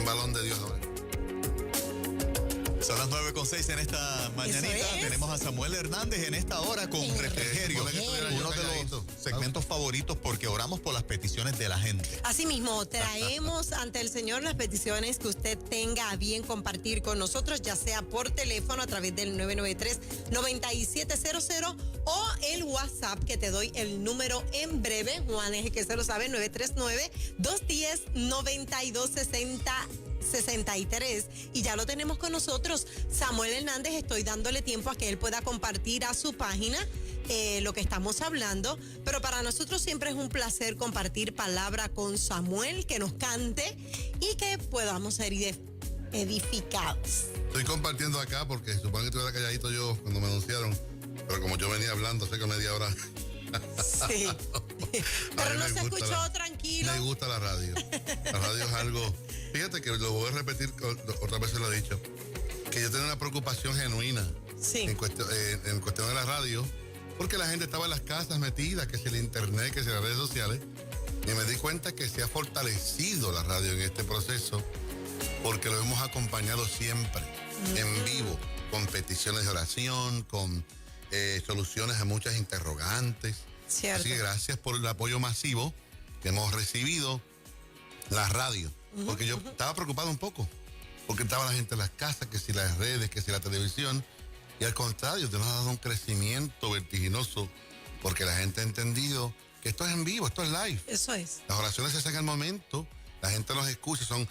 un balón de Dios ahora. Son las 9:06 en esta mañanita. Tenemos a Samuel Hernández en esta hora con Refrigerio. Uno de los segmentos favoritos porque oramos por las peticiones de la gente. Asimismo, traemos ante el Señor las peticiones que usted tenga a bien compartir con nosotros, ya sea por teléfono a través del 993-9700 o el WhatsApp, que te doy el número en breve. Juan es el que se lo sabe, 939-210-9263. Y ya lo tenemos con nosotros. Samuel Hernández, estoy dándole tiempo a que él pueda compartir a su página lo que estamos hablando, pero para nosotros siempre es un placer compartir palabra con Samuel, que nos cante y que podamos ser edificados. Estoy compartiendo acá porque supone que estuviera calladito yo cuando me anunciaron, pero como yo venía hablando hace que media hora. Sí. Pero no se escuchó tranquilo. Me gusta la radio. La radio es algo. Fíjate que lo voy a repetir, otra vez se lo he dicho, que yo tengo una preocupación genuina en cuestión de la radio, porque la gente estaba en las casas metida, que si el internet, que si las redes sociales, y me di cuenta que se ha fortalecido la radio en este proceso, porque lo hemos acompañado siempre, en vivo, con peticiones de oración, con soluciones a muchas interrogantes. Cierto. Así que gracias por el apoyo masivo que hemos recibido la radio, porque yo estaba preocupado un poco, porque estaba la gente en las casas, que si las redes, que si la televisión, y al contrario, te nos ha dado un crecimiento vertiginoso, porque la gente ha entendido que esto es en vivo, esto es live. Eso es. Las oraciones se hacen al momento, la gente los escucha, son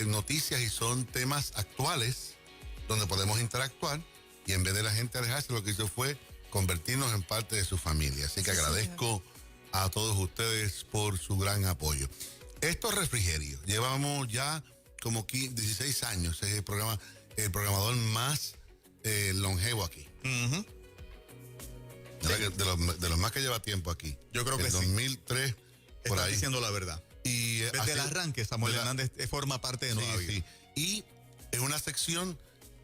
noticias y son temas actuales, donde podemos interactuar, y en vez de la gente alejarse, lo que hizo fue convertirnos en parte de su familia. Así que agradezco a todos ustedes por su gran apoyo. Esto es Refrigerio. Llevamos ya como 16 años. Es el programador más longevo aquí. Uh-huh. De los más que lleva tiempo aquí. Yo creo que el 2003, por Está ahí. diciendo la verdad. Y desde el arranque, Samuel Hernández forma parte de Nueva Vida. Sí. Y es una sección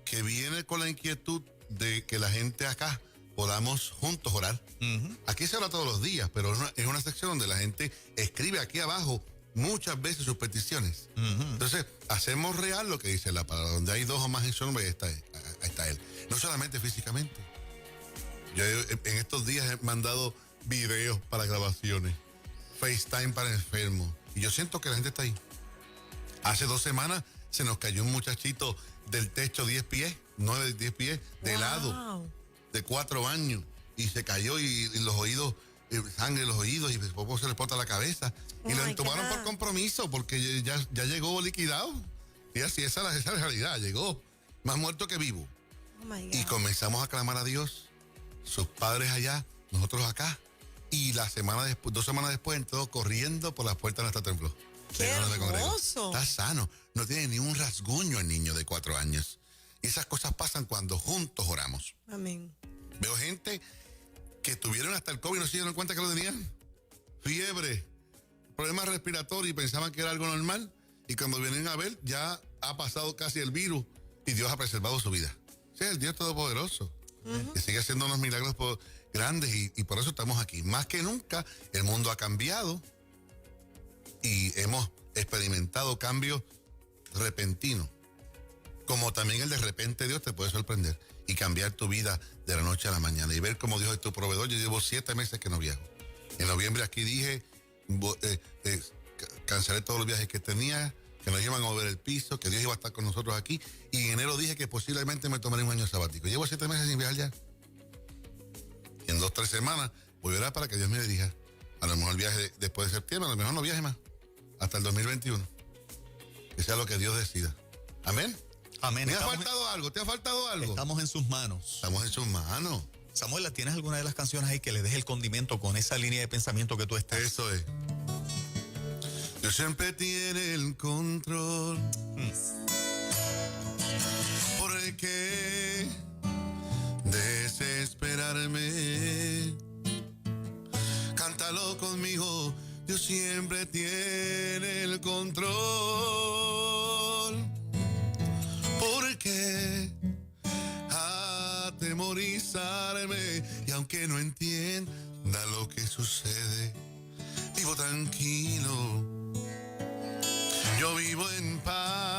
que viene con la inquietud de que la gente acá podamos juntos orar. Uh-huh. Aquí se ora todos los días, pero es una sección donde la gente escribe aquí abajo muchas veces sus peticiones. Uh-huh. Entonces, hacemos real lo que dice la palabra, donde hay dos o más en su nombre, ahí está Él. No solamente físicamente. Yo en estos días he mandado videos para grabaciones, FaceTime para enfermos, y yo siento que la gente está ahí. Hace 2 semanas se nos cayó un muchachito del techo 10 pies, 10 pies, de lado, de 4 años, y se cayó y los oídos, sangre en los oídos, y poco se le explota la cabeza. Y lo entubaron por compromiso, porque ya llegó liquidado. Y así, esa es la realidad, llegó más muerto que vivo. Y comenzamos a clamar a Dios, sus padres allá, nosotros acá, y 2 semanas después entró corriendo por las puertas de nuestro templo. ¡Qué hermoso! Está sano, no tiene ni un rasguño el niño de 4 años. Y esas cosas pasan cuando juntos oramos. Amén. Veo gente que tuvieron hasta el COVID y no se dieron cuenta que lo tenían. Fiebre, problemas respiratorios, y pensaban que era algo normal. Y cuando vienen a ver, ya ha pasado casi el virus y Dios ha preservado su vida. Sí, el Dios Todopoderoso, que sigue haciendo unos milagros grandes, y por eso estamos aquí. Más que nunca, el mundo ha cambiado y hemos experimentado cambios repentinos. Como también el de repente Dios te puede sorprender y cambiar tu vida de la noche a la mañana y ver cómo Dios es tu proveedor. Yo llevo 7 meses que no viajo. En noviembre aquí dije, cancelé todos los viajes que tenía, que nos iban a mover el piso, que Dios iba a estar con nosotros aquí. Y en enero dije que posiblemente me tomaré un año sabático. Llevo 7 meses sin viajar ya. Y en 2 o 3 semanas voy a orar para que Dios me dirija. A lo mejor viaje después de septiembre, a lo mejor no viaje más. Hasta el 2021. Que sea lo que Dios decida. Amén. Amén. ¿Te ha faltado algo? Estamos en sus manos. Estamos en sus manos. Samuel, ¿tienes alguna de las canciones ahí que le deje el condimento con esa línea de pensamiento que tú estás? Eso es. Dios siempre tiene el control. ¿Por qué desesperarme? Cántalo conmigo. Dios siempre tiene el control. ¿Por qué atemorizarme? Y aunque no entienda lo que sucede, vivo tranquilo. Yo vivo en paz.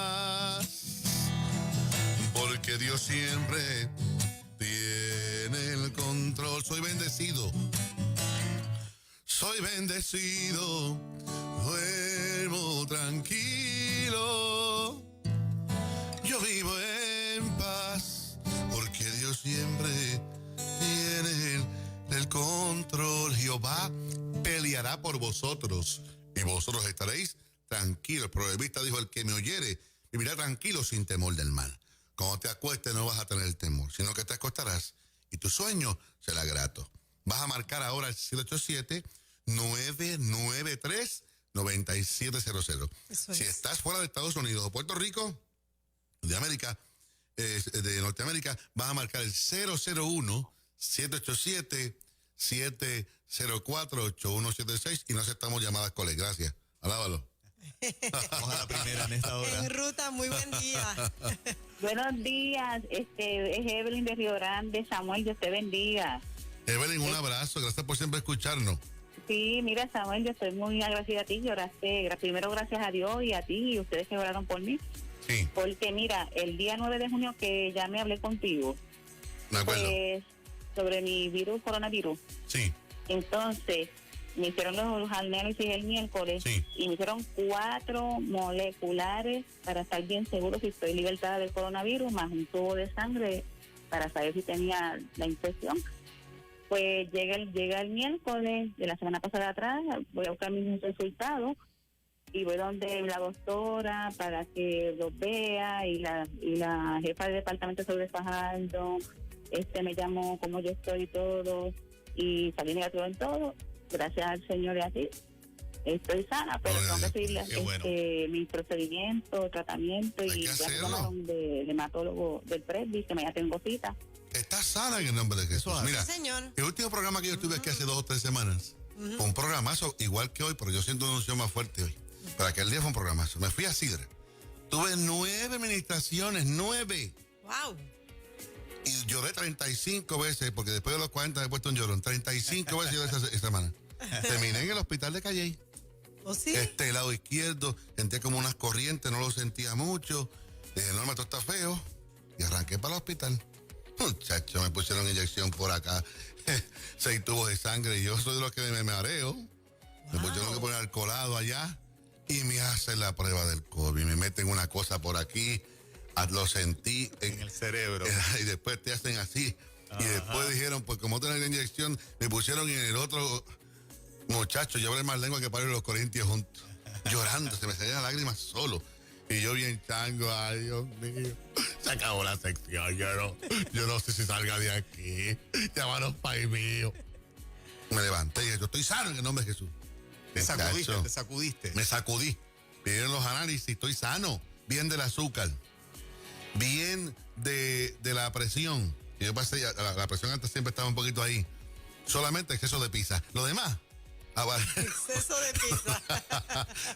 porque Dios siempre tiene el control. Soy bendecido. Soy bendecido. Duermo tranquilo. Yo vivo en paz porque Dios siempre tiene el control. Jehová peleará por vosotros y vosotros estaréis tranquilos. El proverbista dijo: el que me oyere vivirá tranquilo sin temor del mal. Cuando te acuestes no vas a tener temor, sino que te acostarás y tu sueño será grato. Vas a marcar ahora el 787-993-9700. Si estás fuera de Estados Unidos o Puerto Rico, de América, de Norteamérica, vas a marcar el 001-787-704-8176 y no aceptamos llamadas, colegas. Gracias. Alábalo. Vamos a la primera en esta hora. En ruta, muy buen día. Buenos días, es Evelyn de Río Grande. Samuel, Dios te bendiga. Evelyn, un abrazo, gracias por siempre escucharnos. Sí, mira, Samuel, yo estoy muy agradecida a ti, que oraste, primero gracias a Dios y a ti y ustedes que oraron por mí. Sí. Porque mira, el día 9 de junio que ya me hablé contigo, Me acuerdo. pues, sobre mi coronavirus. Sí. Entonces, me hicieron los análisis el miércoles, Sí. y me hicieron 4 moleculares para estar bien seguro si estoy libertada del coronavirus, más un tubo de sangre para saber si tenía la infección. Pues llega el miércoles de la semana pasada atrás, voy a buscar mis resultados y voy donde la doctora para que los vea, y la jefa del departamento sobre Fajardo me llamó como yo estoy y todo, y salí negativo en todo. Gracias al Señor y a ti estoy sana, pero tengo que seguir mi procedimiento, tratamiento, Hay y que ya me hacerlo. llamaron del hematólogo del Presby, que me ya tengo cita. Estás sana en el nombre de Jesús. Mira, Sí, señor. el último programa que yo tuve aquí hace 2 o 3 semanas, fue un programazo igual que hoy, pero yo siento una unción más fuerte hoy. Pero aquel día fue un programazo. Me fui a Sidra. Tuve 9 administraciones, 9. Wow. Y lloré 35 veces, porque después de los 40 me he puesto un llorón. 35 veces lloré esa semana. Terminé en el hospital de Calley. ¿O sí? Este lado izquierdo, sentía como unas corrientes, no lo sentía mucho. Dije, no, esto está feo. Y arranqué para el hospital. Muchacho, me pusieron inyección por acá. 6 tubos de sangre. Y yo soy de los que me mareo. Me pusieron que poner alcoholado allá. Y me hacen la prueba del COVID. Me meten una cosa por aquí. Lo sentí En el cerebro. y después te hacen así. Y después dijeron, pues como tengo la inyección, me pusieron en el otro. Muchacho, yo hablé más lengua que Pablo y los Corintios juntos. Llorando, se me salían las lágrimas solo. Y yo bien chango, ay Dios mío. Se acabó la sección, yo no sé si salga de aquí. Llamaron país mío. Me levanté y dije, yo estoy sano en el nombre de Jesús. Te sacudiste. Me sacudí. Pidieron los análisis, estoy sano. Bien del azúcar. Bien de la presión. Yo pasé, la presión antes siempre estaba un poquito ahí. Solamente exceso de pizza. Lo demás. Exceso de pizza.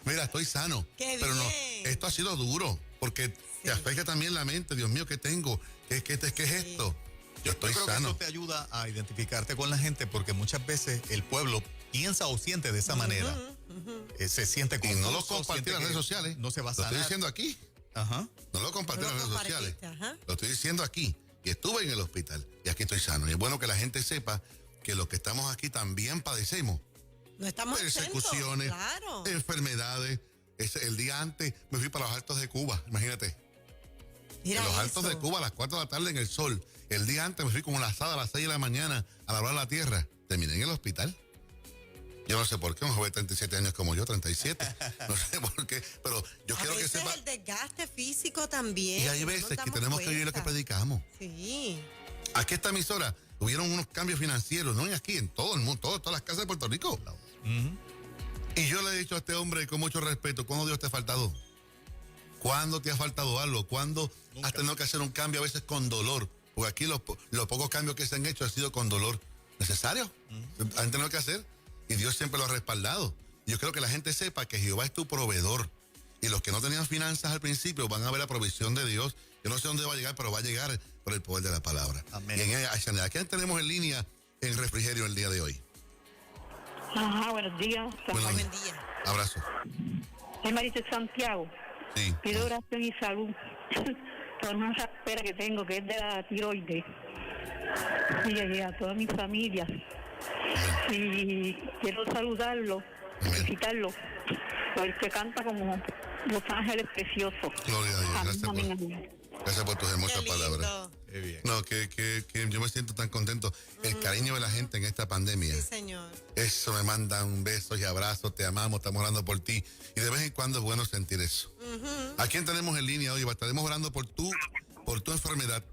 Mira, estoy sano. Qué pero no, bien. esto ha sido duro. Porque te afecta también la mente. Dios mío, ¿qué tengo? ¿Qué es esto? Yo estoy creo sano. que eso te ayuda a identificarte con la gente, porque muchas veces el pueblo piensa o siente de esa manera. Se siente Y confuso, no lo compartí en las redes sociales. No se va a Lo sanar. estoy diciendo aquí. Ajá. No lo compartí No en lo las redes sociales. compartiste, ajá. Lo estoy diciendo aquí. Y estuve en el hospital. Y aquí estoy sano. Y es bueno que la gente sepa que los que estamos aquí también padecemos No estamos persecuciones, exentos, claro. enfermedades. El día antes me fui para los Altos de Cuba. Imagínate. Mira en los eso. Altos de Cuba a las 4 de la tarde en el sol. El día antes me fui como lazada a las 6 de la mañana a labrar la tierra. Terminé en el hospital. Yo no sé por qué, un joven de 37 años como yo, 37. No sé por qué, pero yo quiero que sepa. El desgaste físico también. Y hay veces que tenemos que vivir lo que predicamos. Sí. Aquí esta emisora, hubieron unos cambios financieros, no aquí, en todo el mundo, todas las casas de Puerto Rico. Y yo le he dicho a este hombre con mucho respeto, ¿cuándo Dios te ha faltado? ¿Cuándo te ha faltado algo? ¿Cuándo has tenido que hacer un cambio a veces con dolor? Porque aquí los pocos cambios que se han hecho han sido con dolor. ¿Necesario? Han tenido que hacer. Y Dios siempre lo ha respaldado. Yo creo que la gente sepa que Jehová es tu proveedor. Y los que no tenían finanzas al principio van a ver la provisión de Dios. Yo no sé dónde va a llegar, pero va a llegar por el poder de la palabra. Amén. Y ¿a quién tenemos en línea en refrigerio el día de hoy? Ajá, buenos días. Bueno, Buen día. abrazo. Soy Marita Santiago. Sí. Pido oración y salud. por una raspera que tengo, que es de la tiroides. Y a toda mi familia. Y quiero saludarlo, felicitarlo, porque canta como Los Ángeles Preciosos. Gloria a Dios. Gracias por tus hermosas palabras. Qué bien. No, que yo me siento tan contento. El cariño de la gente en esta pandemia. Sí, señor. Eso, me mandan besos y abrazos, te amamos, estamos orando por ti. Y de vez en cuando es bueno sentir eso. ¿A quién tenemos en línea hoy? Estaremos orando por tu enfermedad,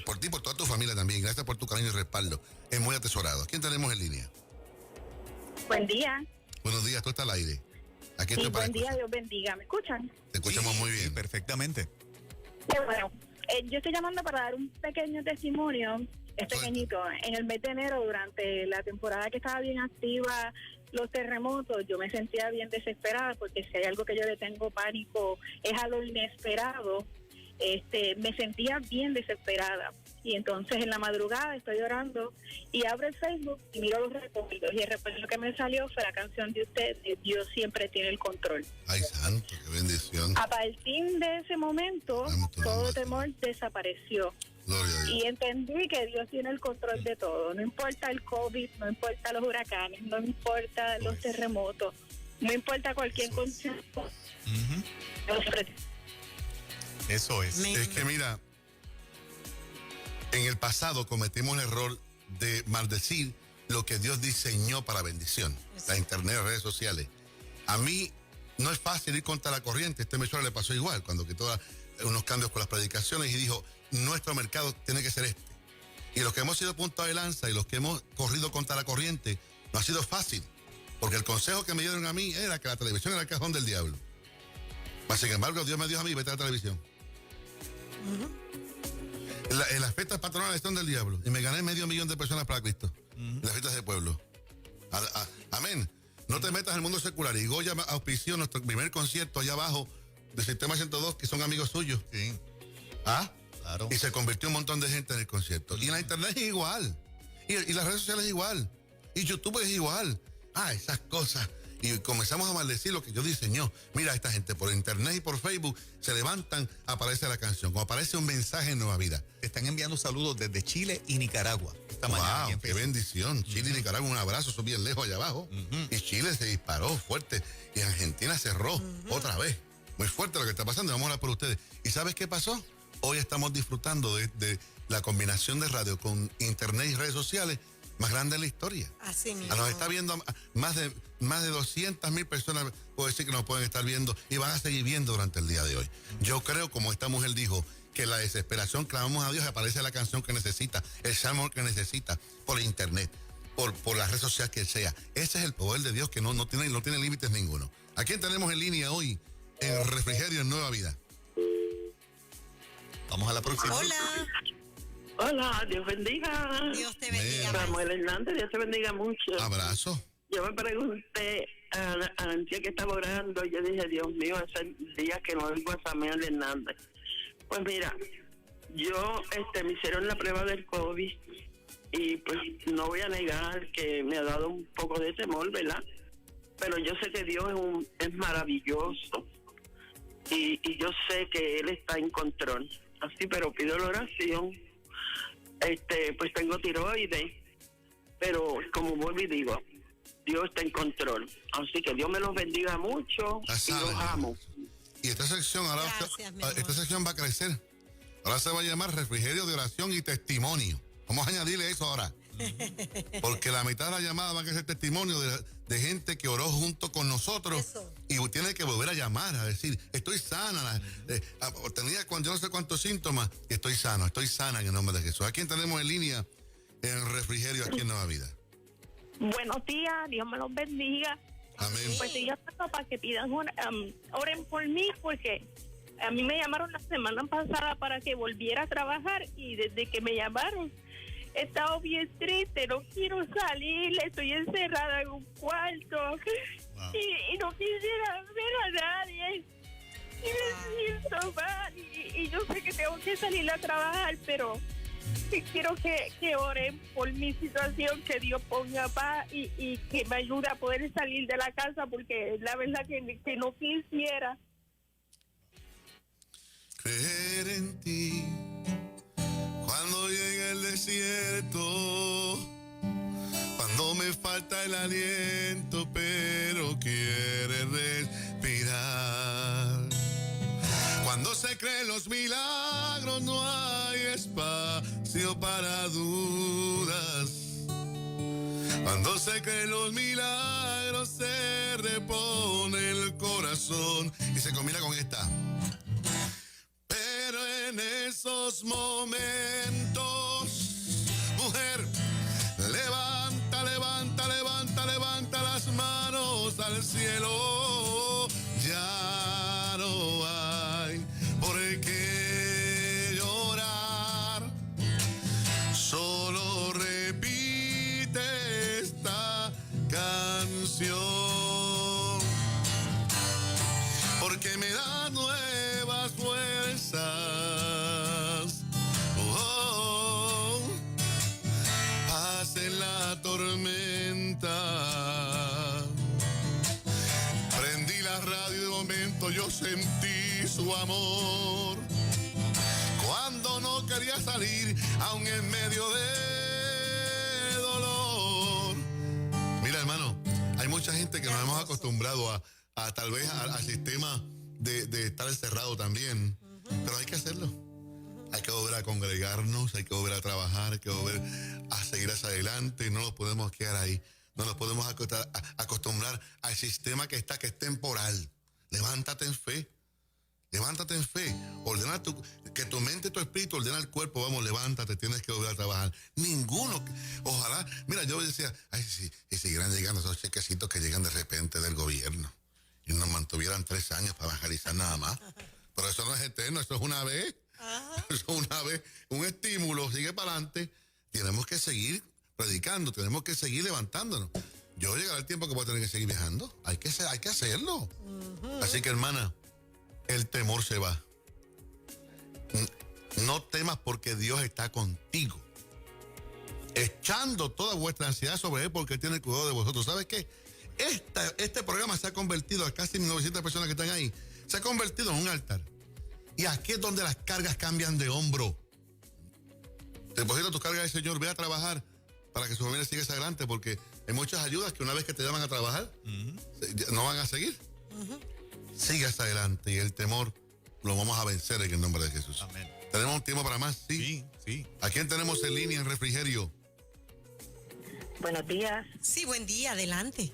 por ti, por toda tu familia también. Gracias por tu cariño y respaldo. Es muy atesorado. ¿A quién tenemos en línea? Buen día. Buenos días, tú estás al aire. Aquí estoy para Buen día, escuchar. Dios bendiga. ¿Me escuchan? Te escuchamos muy bien. Sí, perfectamente. Qué bueno. Yo estoy llamando para dar un pequeño testimonio, es pequeñito. En el mes de enero, durante la temporada que estaba bien activa, los terremotos, yo me sentía bien desesperada, porque si hay algo que yo le tengo pánico es a lo inesperado. Me sentía bien desesperada. Y entonces en la madrugada estoy orando y abro el Facebook y miro los recuerdos. Y el recuerdo que me salió fue la canción de usted, de Dios siempre tiene el control. Ay, santo, qué bendición. A partir de ese momento, todo temor desapareció. Gloria a Dios. Y entendí que Dios tiene el control de todo. No importa el COVID, no importa los huracanes, no importa los terremotos, no importa cualquier condición. Eso es. Es que mira, en el pasado cometimos el error de maldecir lo que Dios diseñó para bendición. La internet, las redes sociales. A mí no es fácil ir contra la corriente. Este emisora le pasó igual cuando quitó unos cambios con las predicaciones y dijo, nuestro mercado tiene que ser este. Y los que hemos sido punta de lanza y los que hemos corrido contra la corriente, no ha sido fácil. Porque el consejo que me dieron a mí era que la televisión era el cajón del diablo. Mas, sin embargo, Dios me dijo a mí, vete a la televisión. Las fiestas patronales son del diablo. Y me gané 500,000 de personas para Cristo. Las fiestas de pueblo. Amén. No te metas en el mundo secular. Y Goya auspició nuestro primer concierto allá abajo del Sistema 102, que son amigos suyos. Sí. Claro. Y se convirtió un montón de gente en el concierto. Y en la internet es igual. Y las redes sociales es igual. Y YouTube es igual. Esas cosas. Y comenzamos a maldecir lo que Dios diseñó. Mira, esta gente por internet y por Facebook se levantan, aparece la canción. Como aparece un mensaje en Nueva Vida. Están enviando saludos desde Chile y Nicaragua. Esta mañana aquí en ¡Qué Facebook. bendición! Chile y Nicaragua, un abrazo, eso bien lejos allá abajo. Y Chile se disparó fuerte. Y Argentina cerró otra vez. Muy fuerte lo que está pasando. Vamos a hablar por ustedes. ¿Y sabes qué pasó? Hoy estamos disfrutando de la combinación de radio con internet y redes sociales más grande en la historia. Así mismo. Nos está viendo más de 200,000 personas, puedo decir que nos pueden estar viendo y van a seguir viendo durante el día de hoy. Yo creo, como esta mujer dijo, que la desesperación, clamamos a Dios y aparece la canción que necesita, el salmo que necesita, por internet, por la red social que sea. Ese es el poder de Dios que no tiene límites ninguno. ¿A quién tenemos en línea hoy en Refrigerio en Nueva Vida? Vamos a la próxima. Hola. Hola, Dios bendiga. Dios te bendiga. Samuel Hernández, Dios te bendiga mucho. Abrazo. Yo me pregunté a la tía que estaba orando, yo dije, Dios mío, hace días que no oigo a Samuel Hernández. Pues mira, yo me hicieron la prueba del COVID y pues no voy a negar que me ha dado un poco de temor, ¿verdad? Pero yo sé que Dios es maravilloso y yo sé que Él está en control. Así, pero pido la oración. Pues tengo tiroides, pero como vuelvo y digo, Dios está en control. Así que Dios me los bendiga mucho y los amo. Y esta sección ahora esta sección va a crecer. Ahora se va a llamar Refrigerio de Oración y Testimonio. Vamos a añadirle eso ahora. Porque la mitad de la llamada va a ser testimonio de gente que oró junto con nosotros. Eso. Y tiene que volver a llamar, a decir, estoy sana. Tenía yo no sé cuántos síntomas, y estoy sana en el nombre de Jesús. ¿A quién tenemos en línea en Refrigerio aquí en Nueva Vida? Buenos días, Dios me los bendiga. Amén. Pues yo estoy para que pidan, oren por mí, porque a mí me llamaron la semana pasada para que volviera a trabajar y desde que me llamaron he estado bien triste, no quiero salir, estoy encerrada en un cuarto y no quisiera ver a nadie y me siento mal y yo sé que tengo que salir a trabajar, pero quiero que oren por mi situación, que Dios ponga paz y que me ayude a poder salir de la casa, porque la verdad que no quisiera. Creer en ti aliento, pero quiere respirar. Cuando se creen los milagros, no hay espacio para dudas. Cuando se creen los milagros, se repone el corazón. Y se combina con esta. Pero en esos momentos, mujer, levanta, levanta, levanta, levanta las manos al cielo. Ya no hay por qué llorar. Solo repite esta canción, porque me da nuevas fuerzas. Paz en la tormenta. Prendí la radio y de momento yo sentí su amor. Cuando no quería salir, aún en medio de dolor. Mira, hermano, hay mucha gente que nos hemos acostumbrado a tal vez al sistema de estar encerrado también. Pero hay que hacerlo. Hay que volver a congregarnos, hay que volver a trabajar, hay que volver a seguir hacia adelante. No nos podemos quedar ahí. No nos podemos acostumbrar al sistema que es temporal. Levántate en fe. Levántate en fe. Ordena que tu mente y tu espíritu ordena el cuerpo. Vamos, levántate, tienes que volver a trabajar. Ninguno. Ojalá. Mira, yo decía, ay, sí, y siguieran llegando esos chequecitos que llegan de repente del gobierno. Y nos mantuvieran 3 años para evangelizar nada más. Pero eso no es eterno, eso es una vez. Eso es una vez. Un estímulo, sigue para adelante. Tenemos que seguir predicando, tenemos que seguir levantándonos. Yo llegará el tiempo que voy a tener que seguir viajando. Hay que hacerlo. Así que, hermana, el temor se va. No temas porque Dios está contigo. Echando toda vuestra ansiedad sobre Él porque Él tiene cuidado de vosotros. ¿Sabes qué? Este programa se ha convertido, a casi 900 personas que están ahí, se ha convertido en un altar. Y aquí es donde las cargas cambian de hombro. Deposita tus cargas al Señor, ve a trabajar para que su familia siga hacia adelante, porque hay muchas ayudas que una vez que te llaman a trabajar, no van a seguir. Sigue hacia adelante y el temor lo vamos a vencer en el nombre de Jesús. Amén. ¿Tenemos un tiempo para más? Sí. ¿A quién tenemos en línea en refrigerio? Buenos días. Sí, buen día, adelante.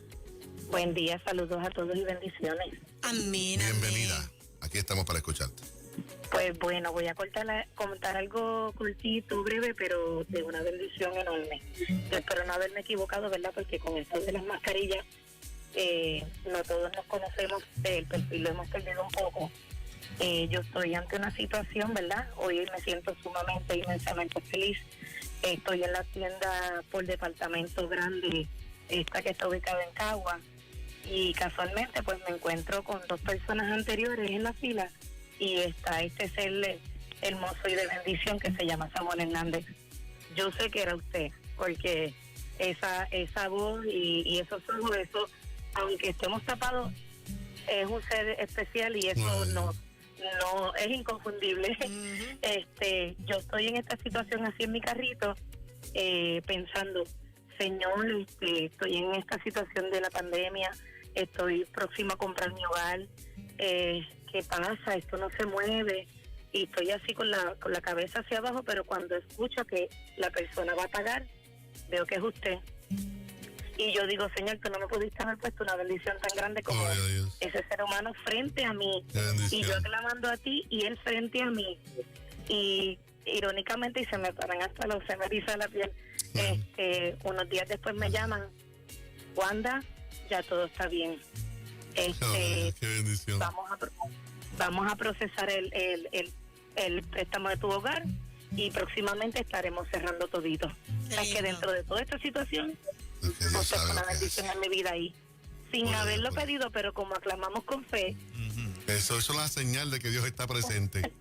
Buen día, saludos a todos y bendiciones. Amén. Bienvenida. Amén. Aquí estamos para escucharte. Pues bueno, voy a contar algo cortito, breve, pero de una bendición enorme. Yo espero no haberme equivocado, ¿verdad? Porque con esto de las mascarillas, no todos nos conocemos, el perfil lo hemos perdido un poco. Yo estoy ante una situación, ¿verdad? Hoy me siento sumamente, inmensamente feliz. Estoy en la tienda por departamento grande, esta que está ubicada en Cagua, y casualmente pues me encuentro con 2 personas anteriores en la fila, y este es el hermoso y de bendición que se llama Samuel Hernández. Yo sé que era usted, porque esa voz y esos ojos, eso, aunque estemos tapados, es un ser especial y eso no es inconfundible. Yo estoy en esta situación así en mi carrito, pensando, Señor, estoy en esta situación de la pandemia, estoy próxima a comprar mi hogar, ¿qué pasa? Esto no se mueve, y estoy así con la cabeza hacia abajo, pero cuando escucho que la persona va a pagar, veo que es usted. Y yo digo, Señor, tú no me pudiste haber puesto una bendición tan grande como ese ser humano frente a mí, y yo clamando a ti y él frente a mí. Y irónicamente, y se me paran hasta se me eriza la piel, unos días después me llaman, Wanda, ya todo está bien. Qué bendición. Vamos a procesar el préstamo de tu hogar y próximamente estaremos cerrando todito. O sea, que dentro de toda esta situación, usted fue una bendición en mi vida ahí, sin haberlo pedido, pero como aclamamos con fe. Eso es la señal de que Dios está presente.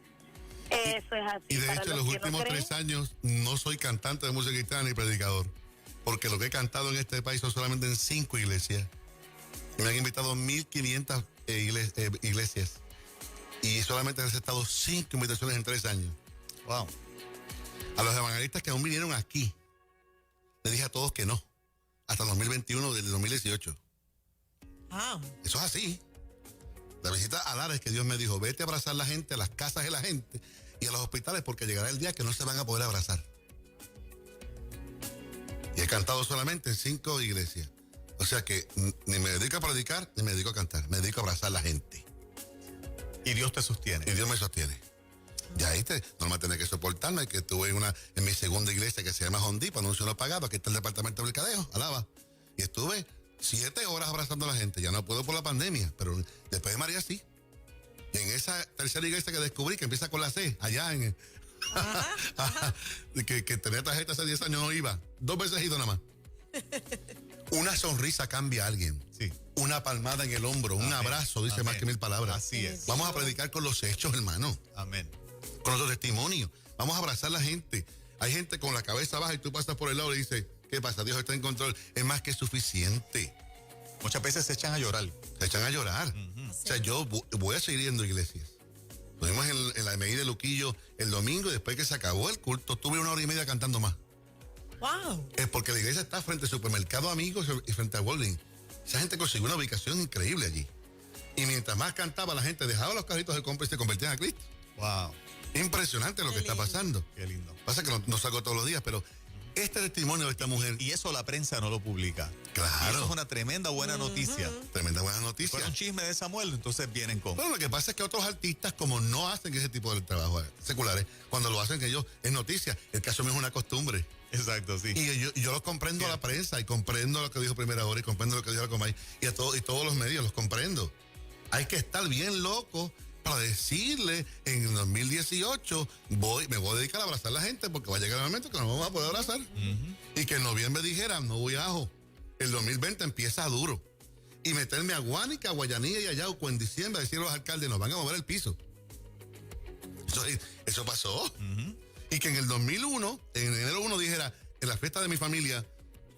Eso es así. Y de hecho, en los últimos 3 años no soy cantante de música cristiana ni predicador, porque lo que he cantado en este país son solamente en 5 iglesias. Y me han invitado a 1,500 iglesias. Y solamente he aceptado 5 invitaciones en 3 años. Wow. A los evangelistas que aún vinieron aquí, le dije a todos que no. hasta el 2021 del 2018. Ah. Eso es así. La visita a Lares que Dios me dijo, vete a abrazar a la gente, a las casas de la gente y a los hospitales porque llegará el día que no se van a poder abrazar. Y he cantado solamente en 5 iglesias. O sea que ni me dedico a predicar, ni me dedico a cantar. Me dedico a abrazar a la gente. Y Dios te sostiene. Y Dios me sostiene. Ya viste, no me tenés que soportarme, que estuve en mi segunda iglesia que se llama Hondipo, anuncio no pagado, aquí está el departamento de mercadeo, alaba. Y estuve 7 horas abrazando a la gente. Ya no puedo por la pandemia, pero después de María sí. Y en esa tercera iglesia que descubrí, que empieza con la C, allá en... que tenía tarjeta hace 10 años, no iba. 2 veces he ido nada más. Una sonrisa cambia a alguien. Sí. Una palmada en el hombro, un abrazo, dice más que 1000 palabras. Así es. Vamos a predicar con los hechos, hermano. Amén. Con nuestro testimonio. Vamos a abrazar a la gente. Hay gente con la cabeza baja y tú pasas por el lado y dices, ¿qué pasa? Dios está en control. Es más que suficiente. Muchas veces se echan a llorar. Se echan a llorar. O sea, yo voy a seguir yendo a iglesias. Estuvimos en la medida de Luquillo el domingo y después que se acabó el culto, tuve 1 hora y media cantando más. Wow. Es porque la iglesia está frente al supermercado Amigos y frente a Walgreens. Esa gente consiguió una ubicación increíble allí. Y mientras más cantaba, la gente dejaba los carritos de compra y se convertían a Cristo. Wow. Impresionante lo que está pasando. Qué lindo. Pasa que no salgo todos los días, pero este testimonio de esta mujer... Y eso la prensa no lo publica. Claro. Y eso es una tremenda buena noticia. Tremenda buena noticia. Fue un chisme de Samuel, entonces vienen con... Bueno, lo que pasa es que otros artistas, como no hacen ese tipo de trabajo seculares, cuando lo hacen ellos es noticia. El caso mío es una costumbre. Exacto, sí. Y yo lo comprendo a la prensa y comprendo lo que dijo Primera Hora y comprendo lo que dijo la Comay y todos los medios los comprendo. Hay que estar bien loco para decirle en el 2018 me voy a dedicar a abrazar a la gente porque va a llegar el momento que nos vamos a poder abrazar. Y que en noviembre dijera, no voy a ajo. El 2020 empieza duro. Y meterme a Guánica, Guayanilla y Ayauco en diciembre, decirle a los alcaldes, nos van a mover el piso. Eso pasó. Y que en el 2001, en enero 1 dijera, en la fiesta de mi familia,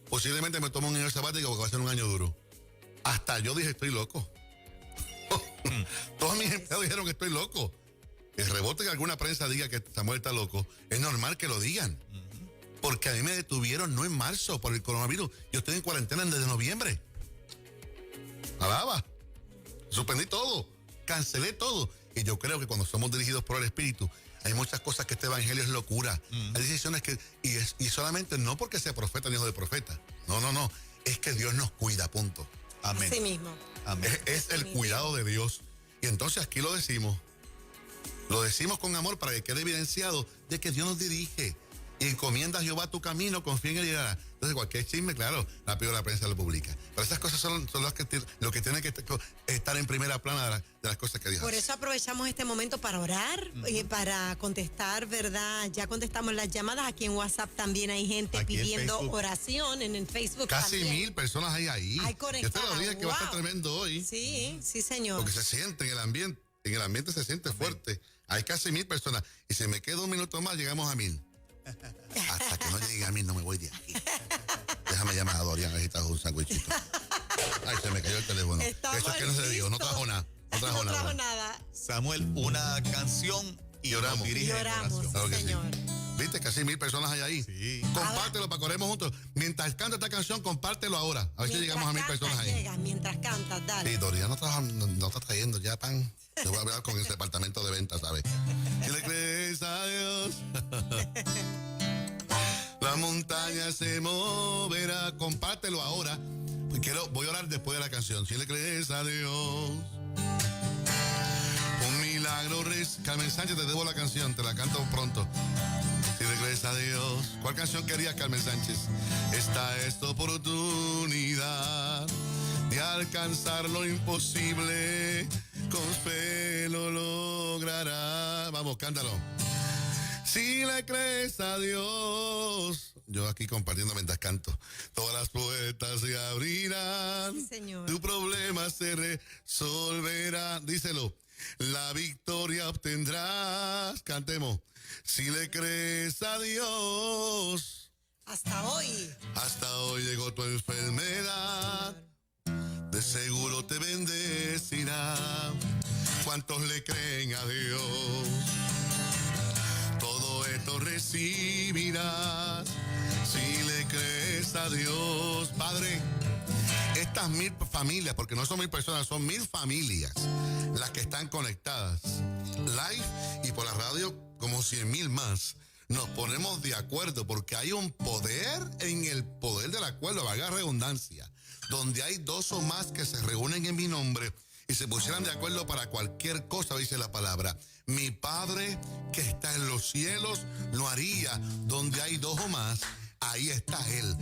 posiblemente me tomo un año sabático porque va a ser un año duro. Hasta yo dije, estoy loco. Todos mis empleados dijeron que estoy loco. El rebote que alguna prensa diga que Samuel está loco, es normal que lo digan. Porque a mí me detuvieron no en marzo por el coronavirus. Yo estoy en cuarentena desde noviembre. Alaba. Suspendí todo. Cancelé todo. Y yo creo que cuando somos dirigidos por el Espíritu, hay muchas cosas que este evangelio es locura. Hay decisiones que... Y solamente no porque sea profeta ni hijo de profeta. No. Es que Dios nos cuida, punto. Amén. Así mismo. Amén. Es el cuidado de Dios. Y entonces aquí lo decimos. Lo decimos con amor para que quede evidenciado de que Dios nos dirige. Y encomienda a Jehová tu camino, confía en él y hará. Entonces cualquier chisme, claro, rápido la prensa lo publica. Pero esas cosas son lo que tiene que estar en primera plana de las cosas que Dios Por hace. eso aprovechamos este momento para orar y para contestar, ¿verdad? Ya contestamos las llamadas. Aquí en WhatsApp también hay gente Aquí en pidiendo Facebook. oración. En el Facebook Casi también. 1000 personas hay ahí. Hay Yo te conectadas. lo dije que va a estar Wow. tremendo hoy. Sí, señor. Porque se siente en el ambiente. En el ambiente se siente fuerte. Hay casi 1000 personas. Y si me queda un minuto más, llegamos a 1000. Hasta que no llegue a 1000 no me voy de aquí. Déjame llamar a Dorian, a ver si trajo un sándwichito. Ay, se me cayó el teléfono. Estamos Eso es que no se dio, no listos. trajo nada. No trajo nada. Samuel, una canción y Lloramos. nos dirige en Lloramos, oración. Claro que sí. señor. ¿Viste? Casi 1000 personas hay ahí. Sí. Compártelo para que oremos juntos. Mientras canta esta canción, compártelo ahora. A ver si llegamos a 1000 personas ahí. Mientras cantas, dale. Sí, Dorian no está trayendo ya pan. Yo voy a hablar con el departamento de ventas, ¿sabes? Si le crees a Dios, la montaña se moverá. Compártelo ahora. Voy a orar después de la canción. Si le crees a Dios, un milagro. Carmen Sánchez, te debo la canción, te la canto pronto. Si le crees a Dios. ¿Cuál canción querías, Carmen Sánchez? Esta es tu oportunidad de alcanzar lo imposible. Con fe lo logrará. Vamos, cántalo. Si le crees a Dios. Yo aquí compartiendo mientras canto. Todas las puertas se abrirán. Sí, señor. Tu problema se resolverá. Díselo. La victoria obtendrás. Cantemos. Si le crees a Dios. Hasta hoy. Hasta hoy llegó tu enfermedad. De seguro te bendecirá. ¿Cuántos le creen a Dios? Todo esto recibirás. Si le crees Gracias a Dios, Padre. Estas 1000 familias, porque no son 1000 personas, son 1000 familias las que están conectadas live y por la radio como 100,000 más. Nos ponemos de acuerdo porque hay un poder en el poder del acuerdo, valga la redundancia, donde hay 2 o más que se reúnen en mi nombre y se pusieran de acuerdo para cualquier cosa, dice la palabra. Mi Padre que está en los cielos lo haría. Donde hay 2 o más, ahí está Él.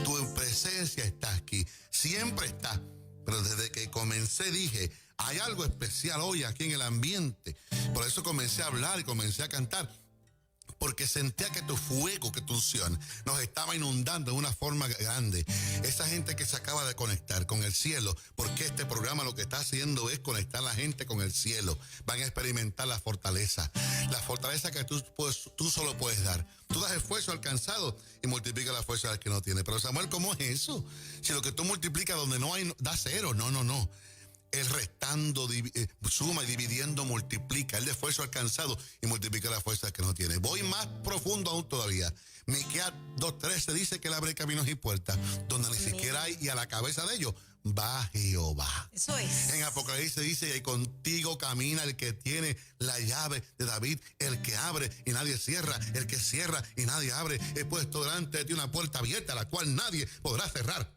Tu presencia está aquí, siempre está. Pero desde que comencé dije, hay algo especial hoy aquí en el ambiente. Por eso comencé a hablar y comencé a cantar. Porque sentía que tu fuego, que tu unción nos estaba inundando de una forma grande. Esa gente que se acaba de conectar con el cielo, porque este programa lo que está haciendo es conectar a la gente con el cielo. Van a experimentar la fortaleza que tú solo puedes dar. Tú das esfuerzo alcanzado y multiplica la fuerza del que no tiene. Pero Samuel, ¿cómo es eso? Si lo que tú multiplicas donde no hay, da 0. No. Él restando, suma y dividiendo, multiplica. Él de esfuerzo alcanzado y multiplica la fuerza que no tiene. Voy más profundo aún todavía. Miqueas 2:13 dice que él abre caminos y puertas donde ni siquiera hay, y a la cabeza de ellos va Jehová. Eso es. En Apocalipsis dice, y contigo camina el que tiene la llave de David, el que abre y nadie cierra, el que cierra y nadie abre. He puesto delante de ti una puerta abierta, la cual nadie podrá cerrar.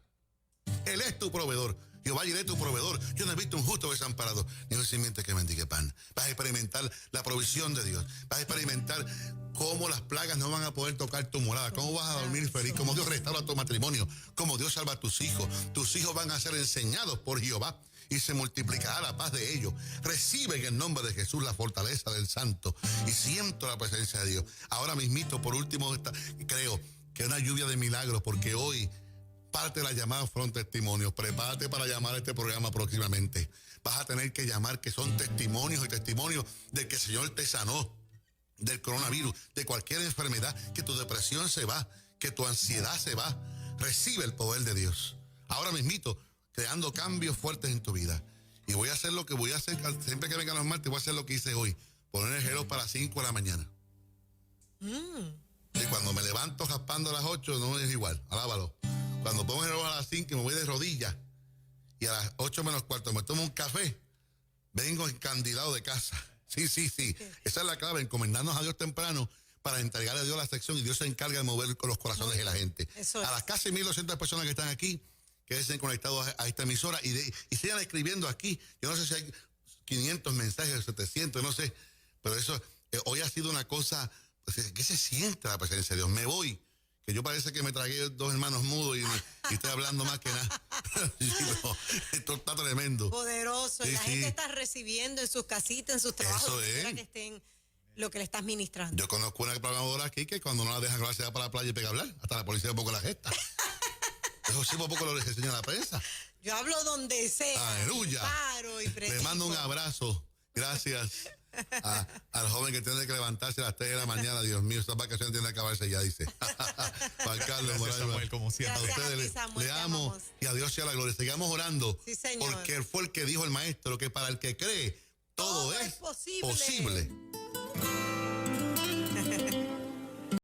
Él es tu proveedor. Jehová iré tu proveedor. Yo no he visto un justo desamparado, ni un simiente que mendigue pan. Vas a experimentar la provisión de Dios. Vas a experimentar cómo las plagas no van a poder tocar tu morada. Cómo vas a dormir feliz. Cómo Dios restaura tu matrimonio. Cómo Dios salva a tus hijos. Tus hijos van a ser enseñados por Jehová y se multiplicará la paz de ellos. Recibe en el nombre de Jesús la fortaleza del Santo y siento la presencia de Dios. Ahora mismito, por último, creo que una lluvia de milagros, porque hoy parte de la llamada fueron testimonios. Prepárate para llamar a este programa próximamente. Vas a tener que llamar, que son testimonios y testimonios de que el Señor te sanó del coronavirus, de cualquier enfermedad, que tu depresión se va, que tu ansiedad se va. Recibe el poder de Dios. Ahora mismito, creando cambios fuertes en tu vida. Y voy a hacer lo que voy a hacer, siempre que vengan los martes, voy a hacer lo que hice hoy. Poner el reloj para las 5 de la mañana. Y cuando me levanto raspando a las 8, no es igual, alábalo. Cuando pongo el reloj a las 5 y me voy de rodillas, y a las 8 menos cuarto me tomo un café, vengo encandilado de casa. Sí. Esa es la clave, encomendarnos a Dios temprano para entregarle a Dios la sección y Dios se encarga de mover los corazones de la gente. A las casi 1,200 personas que están aquí, que estén conectados a esta emisora y sigan escribiendo aquí. Yo no sé si hay 500 mensajes, 700, no sé, pero eso hoy ha sido una cosa, pues, que se siente la presencia de Dios. Me voy, que yo parece que me tragué 2 hermanos mudos y estoy hablando más que nada. No, esto está tremendo. Poderoso. Sí, la gente está recibiendo en sus casitas, en sus trabajos, que estén lo que le estás ministrando. Yo conozco una programadora aquí que cuando no la dejan hablar se va para la playa y pega a hablar. Hasta la policía un poco la gesta. Eso sí, por poco lo enseña la prensa. Yo hablo donde sea. Aleluya. Le mando un abrazo. Gracias al joven que tiene que levantarse a las 3 de la mañana. Dios mío, estas vacaciones tienen que acabarse ya, dice. Juan Carlos Morales. Samuel, como siempre. A ustedes le amo y a Dios sea la gloria. Sigamos orando. Sí, señor. Porque él fue el que dijo el maestro que para el que cree todo es posible.